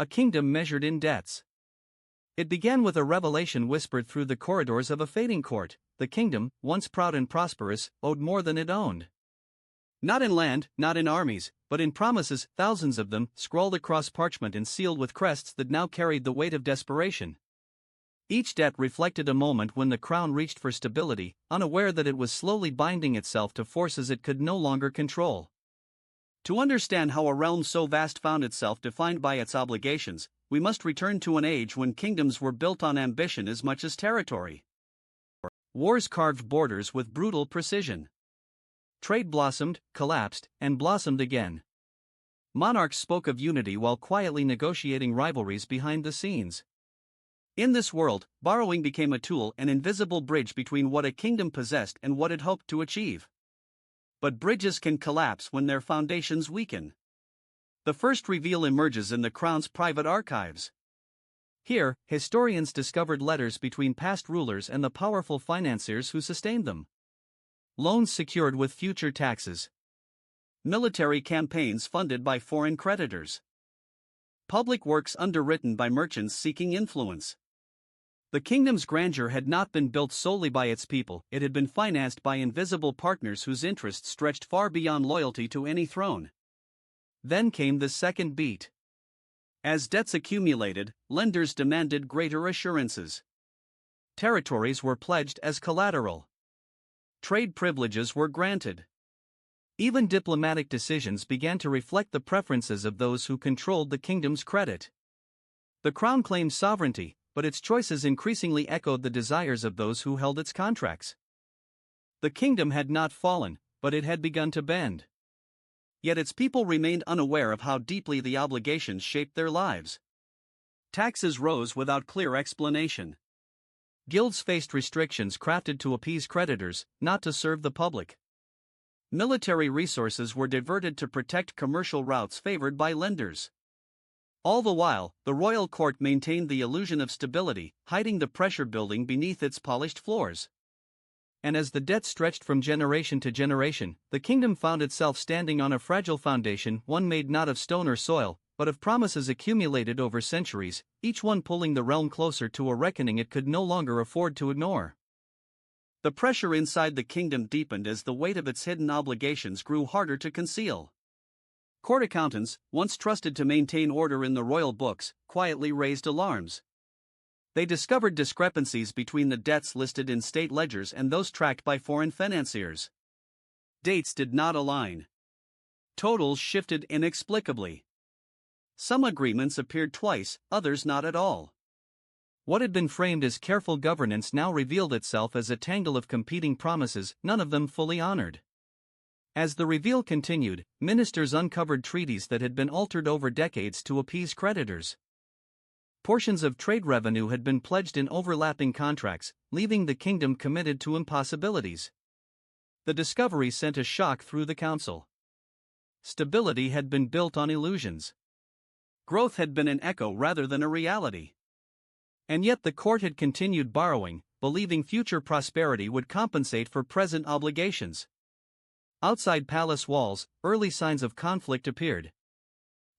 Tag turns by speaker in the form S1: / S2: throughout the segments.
S1: A kingdom measured in debts. It began with a revelation whispered through the corridors of a fading court. The kingdom, once proud and prosperous, owed more than it owned. Not in land, not in armies, but in promises, thousands of them, scrawled across parchment and sealed with crests that now carried the weight of desperation. Each debt reflected a moment when the crown reached for stability, unaware that it was slowly binding itself to forces it could no longer control. To understand how a realm so vast found itself defined by its obligations, we must return to an age when kingdoms were built on ambition as much as territory. Wars carved borders with brutal precision. Trade blossomed, collapsed, and blossomed again. Monarchs spoke of unity while quietly negotiating rivalries behind the scenes. In this world, borrowing became a tool, an invisible bridge between what a kingdom possessed and what it hoped to achieve. But bridges can collapse when their foundations weaken. The first reveal emerges in the crown's private archives. Here, historians discovered letters between past rulers and the powerful financiers who sustained them. Loans secured with future taxes. Military campaigns funded by foreign creditors. Public works underwritten by merchants seeking influence. The kingdom's grandeur had not been built solely by its people, it had been financed by invisible partners whose interests stretched far beyond loyalty to any throne. Then came the second beat. As debts accumulated, lenders demanded greater assurances. Territories were pledged as collateral. Trade privileges were granted. Even diplomatic decisions began to reflect the preferences of those who controlled the kingdom's credit. The crown claimed sovereignty, but its choices increasingly echoed the desires of those who held its contracts. The kingdom had not fallen, but it had begun to bend. Yet its people remained unaware of how deeply the obligations shaped their lives. Taxes rose without clear explanation. Guilds faced restrictions crafted to appease creditors, not to serve the public. Military resources were diverted to protect commercial routes favored by lenders. All the while, the royal court maintained the illusion of stability, hiding the pressure building beneath its polished floors. And as the debt stretched from generation to generation, the kingdom found itself standing on a fragile foundation, one made not of stone or soil, but of promises accumulated over centuries, each one pulling the realm closer to a reckoning it could no longer afford to ignore. The pressure inside the kingdom deepened as the weight of its hidden obligations grew harder to conceal. Court accountants, once trusted to maintain order in the royal books, quietly raised alarms. They discovered discrepancies between the debts listed in state ledgers and those tracked by foreign financiers. Dates did not align. Totals shifted inexplicably. Some agreements appeared twice, others not at all. What had been framed as careful governance now revealed itself as a tangle of competing promises, none of them fully honored. As the reveal continued, ministers uncovered treaties that had been altered over decades to appease creditors. Portions of trade revenue had been pledged in overlapping contracts, leaving the kingdom committed to impossibilities. The discovery sent a shock through the council. Stability had been built on illusions. Growth had been an echo rather than a reality. And yet the court had continued borrowing, believing future prosperity would compensate for present obligations. Outside palace walls, early signs of conflict appeared.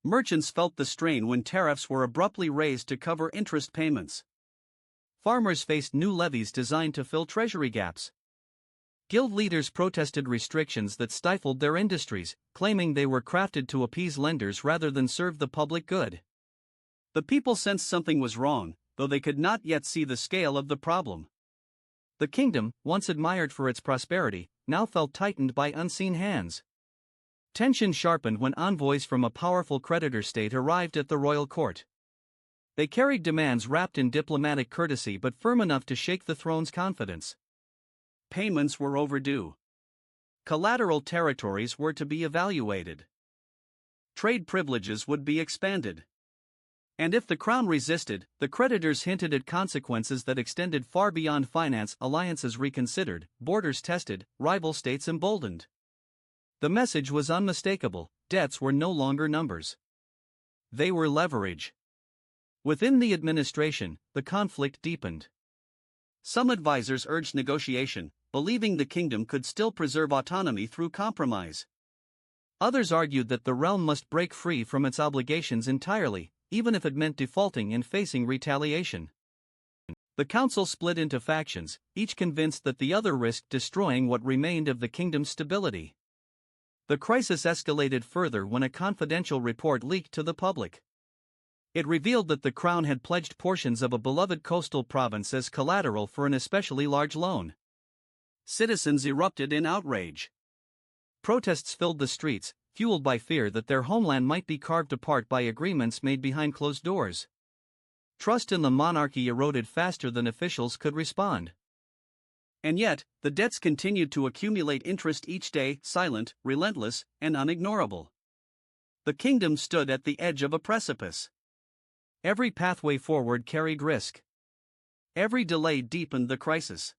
S1: Merchants felt the strain when tariffs were abruptly raised to cover interest payments. Farmers faced new levies designed to fill treasury gaps. Guild leaders protested restrictions that stifled their industries, claiming they were crafted to appease lenders rather than serve the public good. The people sensed something was wrong, though they could not yet see the scale of the problem. The kingdom, once admired for its prosperity, now felt tightened by unseen hands. Tension sharpened when envoys from a powerful creditor state arrived at the royal court. They carried demands wrapped in diplomatic courtesy but firm enough to shake the throne's confidence. Payments were overdue. Collateral territories were to be evaluated. Trade privileges would be expanded. And if the crown resisted, the creditors hinted at consequences that extended far beyond finance, alliances reconsidered, borders tested, rival states emboldened. The message was unmistakable: debts were no longer numbers. They were leverage. Within the administration, the conflict deepened. Some advisors urged negotiation, believing the kingdom could still preserve autonomy through compromise. Others argued that the realm must break free from its obligations entirely, even if it meant defaulting and facing retaliation. The council split into factions, each convinced that the other risked destroying what remained of the kingdom's stability. The crisis escalated further when a confidential report leaked to the public. It revealed that the crown had pledged portions of a beloved coastal province as collateral for an especially large loan. Citizens erupted in outrage. Protests filled the streets, fueled by fear that their homeland might be carved apart by agreements made behind closed doors. Trust in the monarchy eroded faster than officials could respond. And yet, the debts continued to accumulate interest each day, silent, relentless, and unignorable. The kingdom stood at the edge of a precipice. Every pathway forward carried risk. Every delay deepened the crisis.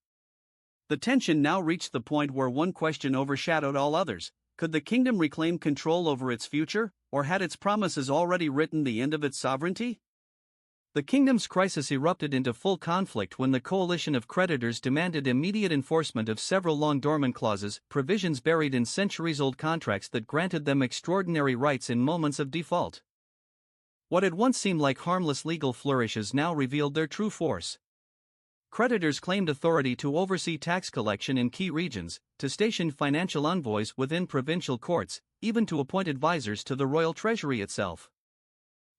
S1: The tension now reached the point where one question overshadowed all others: could the kingdom reclaim control over its future, or had its promises already written the end of its sovereignty? The kingdom's crisis erupted into full conflict when the coalition of creditors demanded immediate enforcement of several long-dormant clauses, provisions buried in centuries-old contracts that granted them extraordinary rights in moments of default. What had once seemed like harmless legal flourishes now revealed their true force. Creditors claimed authority to oversee tax collection in key regions, to station financial envoys within provincial courts, even to appoint advisors to the royal treasury itself.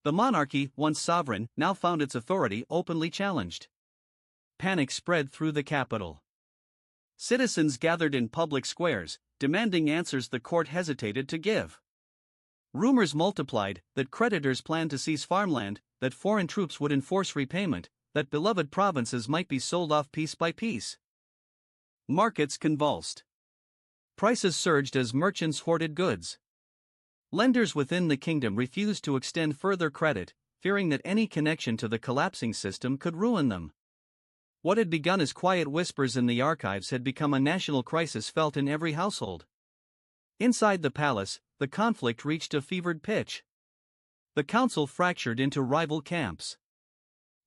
S1: The monarchy, once sovereign, now found its authority openly challenged. Panic spread through the capital. Citizens gathered in public squares, demanding answers the court hesitated to give. Rumors multiplied that creditors planned to seize farmland, that foreign troops would enforce repayment, that beloved provinces might be sold off piece by piece. Markets convulsed. Prices surged as merchants hoarded goods. Lenders within the kingdom refused to extend further credit, fearing that any connection to the collapsing system could ruin them. What had begun as quiet whispers in the archives had become a national crisis felt in every household. Inside the palace, the conflict reached a fevered pitch. The council fractured into rival camps.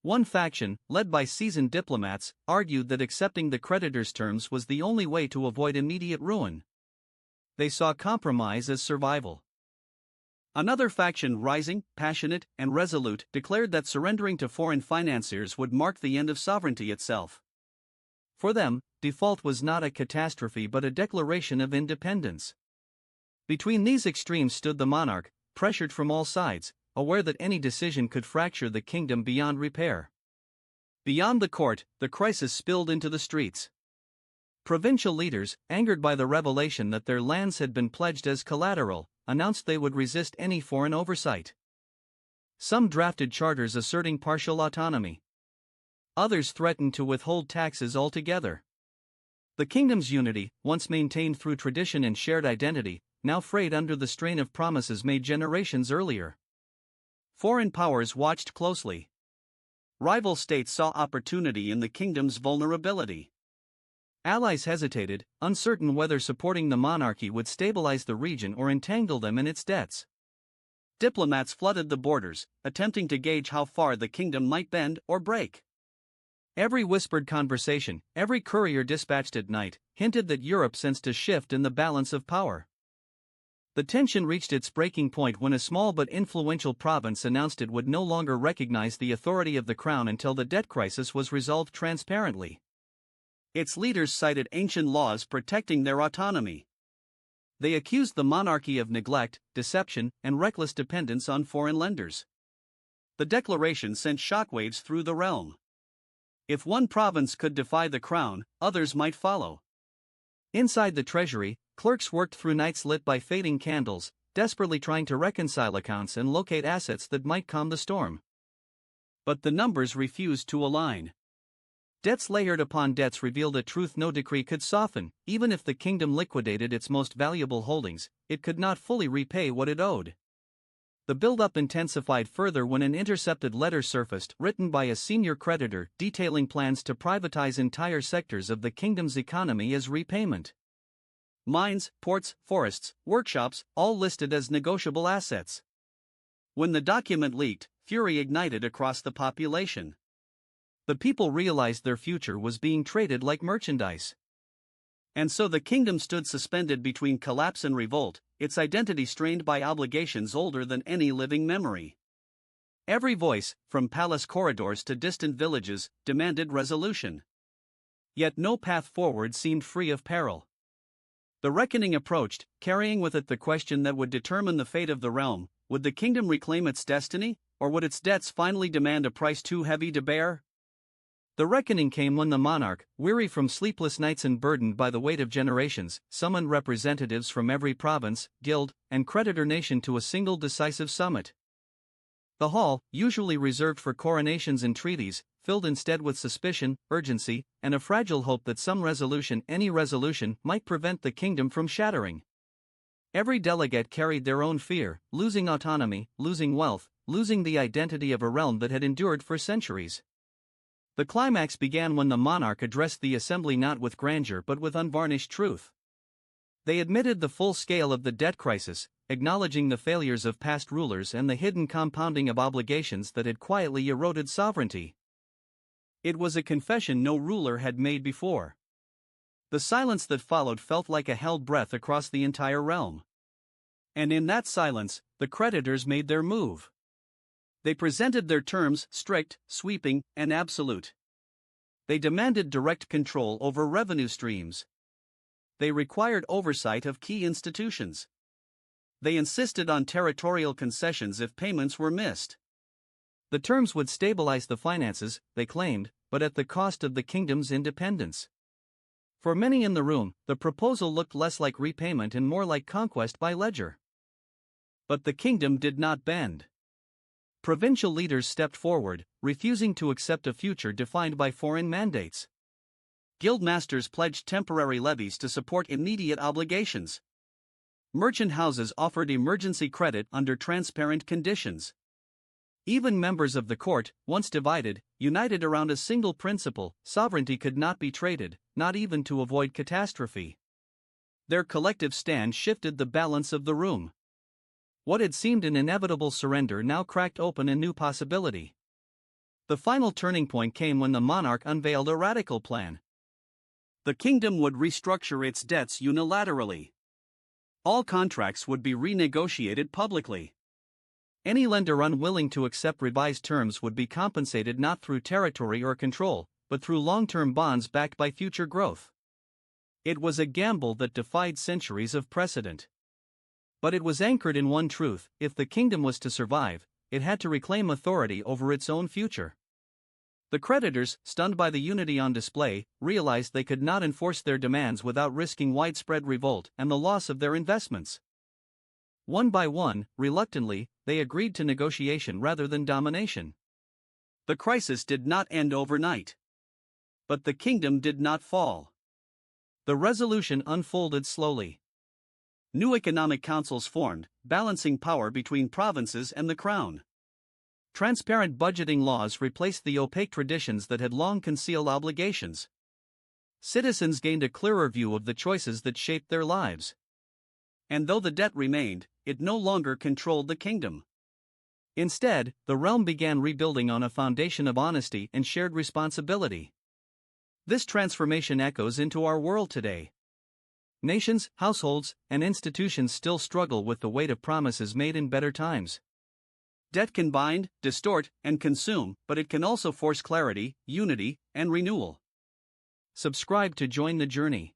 S1: One faction, led by seasoned diplomats, argued that accepting the creditors' terms was the only way to avoid immediate ruin. They saw compromise as survival. Another faction, rising, passionate, and resolute, declared that surrendering to foreign financiers would mark the end of sovereignty itself. For them, default was not a catastrophe but a declaration of independence. Between these extremes stood the monarch, pressured from all sides, aware that any decision could fracture the kingdom beyond repair. Beyond the court, the crisis spilled into the streets. Provincial leaders, angered by the revelation that their lands had been pledged as collateral, announced they would resist any foreign oversight. Some drafted charters asserting partial autonomy. Others threatened to withhold taxes altogether. The kingdom's unity, once maintained through tradition and shared identity, now frayed under the strain of promises made generations earlier. Foreign powers watched closely. Rival states saw opportunity in the kingdom's vulnerability. Allies hesitated, uncertain whether supporting the monarchy would stabilize the region or entangle them in its debts. Diplomats flooded the borders, attempting to gauge how far the kingdom might bend or break. Every whispered conversation, every courier dispatched at night, hinted that Europe sensed a shift in the balance of power. The tension reached its breaking point when a small but influential province announced it would no longer recognize the authority of the crown until the debt crisis was resolved transparently. Its leaders cited ancient laws protecting their autonomy. They accused the monarchy of neglect, deception, and reckless dependence on foreign lenders. The declaration sent shockwaves through the realm. If one province could defy the crown, others might follow. Inside the treasury, clerks worked through nights lit by fading candles, desperately trying to reconcile accounts and locate assets that might calm the storm. But the numbers refused to align. Debts layered upon debts revealed a truth no decree could soften. Even if the kingdom liquidated its most valuable holdings, it could not fully repay what it owed. The buildup intensified further when an intercepted letter surfaced, written by a senior creditor, detailing plans to privatize entire sectors of the kingdom's economy as repayment. Mines, ports, forests, workshops, all listed as negotiable assets. When the document leaked, fury ignited across the population. The people realized their future was being traded like merchandise. And so the kingdom stood suspended between collapse and revolt, its identity strained by obligations older than any living memory. Every voice, from palace corridors to distant villages, demanded resolution. Yet no path forward seemed free of peril. The reckoning approached, carrying with it the question that would determine the fate of the realm: would the kingdom reclaim its destiny, or would its debts finally demand a price too heavy to bear? The reckoning came when the monarch, weary from sleepless nights and burdened by the weight of generations, summoned representatives from every province, guild, and creditor nation to a single decisive summit. The hall, usually reserved for coronations and treaties, filled instead with suspicion, urgency, and a fragile hope that any resolution, might prevent the kingdom from shattering. Every delegate carried their own fear: losing autonomy, losing wealth, losing the identity of a realm that had endured for centuries. The climax began when the monarch addressed the assembly not with grandeur but with unvarnished truth. They admitted the full scale of the debt crisis, acknowledging the failures of past rulers and the hidden compounding of obligations that had quietly eroded sovereignty. It was a confession no ruler had made before. The silence that followed felt like a held breath across the entire realm. And in that silence, the creditors made their move. They presented their terms: strict, sweeping, and absolute. They demanded direct control over revenue streams. They required oversight of key institutions. They insisted on territorial concessions if payments were missed. The terms would stabilize the finances, they claimed, but at the cost of the kingdom's independence. For many in the room, the proposal looked less like repayment and more like conquest by ledger. But the kingdom did not bend. Provincial leaders stepped forward, refusing to accept a future defined by foreign mandates. Guildmasters pledged temporary levies to support immediate obligations. Merchant houses offered emergency credit under transparent conditions. Even members of the court, once divided, united around a single principle: sovereignty could not be traded, not even to avoid catastrophe. Their collective stand shifted the balance of the room. What had seemed an inevitable surrender now cracked open a new possibility. The final turning point came when the monarch unveiled a radical plan. The kingdom would restructure its debts unilaterally. All contracts would be renegotiated publicly. Any lender unwilling to accept revised terms would be compensated not through territory or control, but through long-term bonds backed by future growth. It was a gamble that defied centuries of precedent. But it was anchored in one truth: if the kingdom was to survive, it had to reclaim authority over its own future. The creditors, stunned by the unity on display, realized they could not enforce their demands without risking widespread revolt and the loss of their investments. One by one, reluctantly, they agreed to negotiation rather than domination. The crisis did not end overnight. But the kingdom did not fall. The resolution unfolded slowly. New economic councils formed, balancing power between provinces and the crown. Transparent budgeting laws replaced the opaque traditions that had long concealed obligations. Citizens gained a clearer view of the choices that shaped their lives. And though the debt remained, it no longer controlled the kingdom. Instead, the realm began rebuilding on a foundation of honesty and shared responsibility. This transformation echoes into our world today. Nations, households, and institutions still struggle with the weight of promises made in better times. Debt can bind, distort, and consume, but it can also force clarity, unity, and renewal. Subscribe to join the journey.